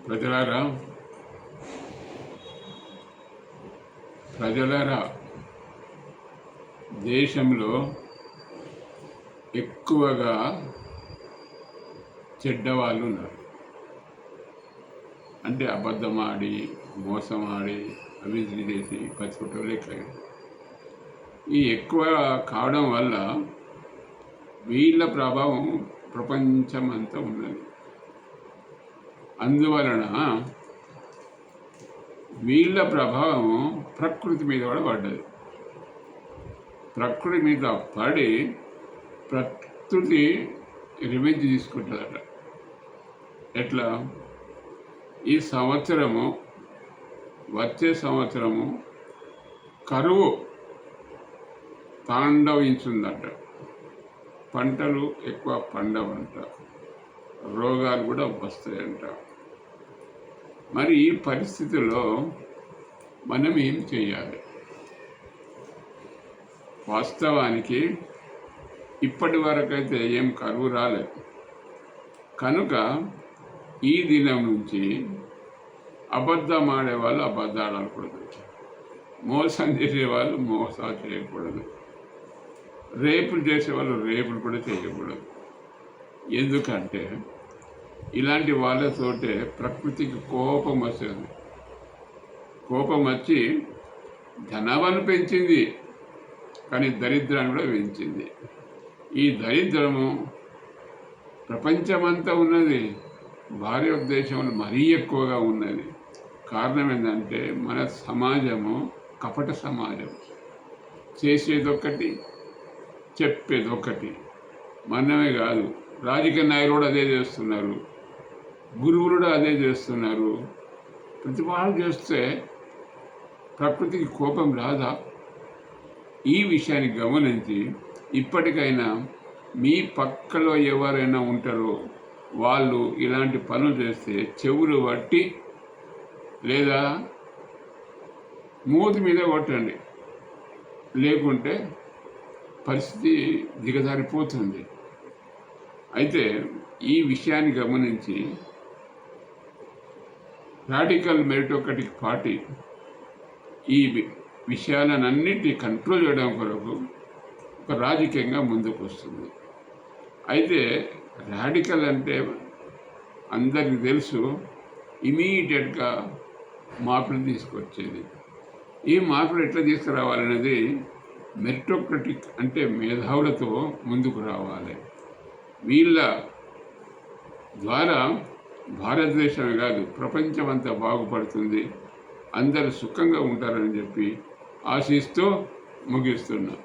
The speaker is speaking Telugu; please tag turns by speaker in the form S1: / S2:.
S1: ప్రజలారా దేశంలో ఎక్కువగా చెడ్డవాళ్ళు ఉన్నారు. అంటే అబద్ధమాడి, మోసమాడి, అవినీతి చేసి బతుకుటోళ్ళు ఎక్కువ. ఈ ఎక్కువ కావడం వల్ల వీళ్ళ ప్రభావం ప్రపంచమంతా ఉన్నది. అందువలన వీళ్ళ ప్రభావం ప్రకృతి మీద కూడా పడ్డది. ప్రకృతి మీద పడి ప్రకృతి రివెంజ్ తీసుకుంటుందట. ఎట్లా? ఈ సంవత్సరము, వచ్చే సంవత్సరము కరువు తాండవించుందట. పంటలు ఎక్కువ పండవంట, రోగాలు కూడా వస్తాయంట. మరి ఈ పరిస్థితుల్లో మనం ఏం చేయాలి? వాస్తవానికి ఇప్పటి వరకైతే ఏం కరువు రాలేదు కనుక ఈ దినం నుంచి అబద్ధం ఆడేవాళ్ళు అబద్ధాలు ఆడకూడదు, మోసం చేసేవాళ్ళు మోసాలు చేయకూడదు, రేపులు చేసేవాళ్ళు రేపులు కూడా చేయకూడదు. ఎందుకంటే ఇలాంటి వాళ్ళతోటే ప్రకృతికి కోపం వస్తుంది. కోపం వచ్చి ధనాన్ని పెంచింది, కానీ దరిద్రాన్ని కూడా పెంచింది. ఈ దరిద్రము ప్రపంచమంతా ఉన్నది, భారతదేశంలో మరీ ఎక్కువగా ఉన్నది. కారణం ఏంటంటే మన సమాజము కపట సమాజం. చేసేదొక్కటి, చెప్పేదొక్కటి. మనమే కాదు, రాజకీయ నాయకులు కూడా అదే చేస్తున్నారు, గురువులు కూడా అదే చేస్తున్నారు. ప్రతి వాళ్ళు చేస్తే ప్రకృతికి కోపం రాదా? ఈ విషయాన్ని గమనించి ఇప్పటికైనా మీ పక్కలో ఎవరైనా ఉంటారో వాళ్ళు ఇలాంటి పనులు చేస్తే చెవులు పట్టి లేదా మూతి మీద కొట్టండి, లేకుంటే పరిస్థితి దిగజారిపోతుంది. అయితే ఈ విషయాన్ని గమనించి రాడికల్ మెరిటోక్రటిక్ పార్టీ ఈ విషయాలన్నింటినీ కంట్రోల్ చేయడం కొరకు ఒక రాజకీయంగా ముందుకు వస్తుంది. అయితే రాడికల్ అంటే అందరికీ తెలుసు, ఇమీడియట్గా మార్పులు తీసుకొచ్చేది. ఈ మార్పులు ఎట్లా తీసుకురావాలనేది మెరిటోక్రటిక్ అంటే మేధావులతో ముందుకు రావాలి. వీళ్ళ ద్వారా భారతదేశమే కాదు ప్రపంచమంతా బాగుపడుతుంది, అందరూ సుఖంగా ఉంటారని చెప్పి ఆశిస్తూ ముగిస్తున్నా.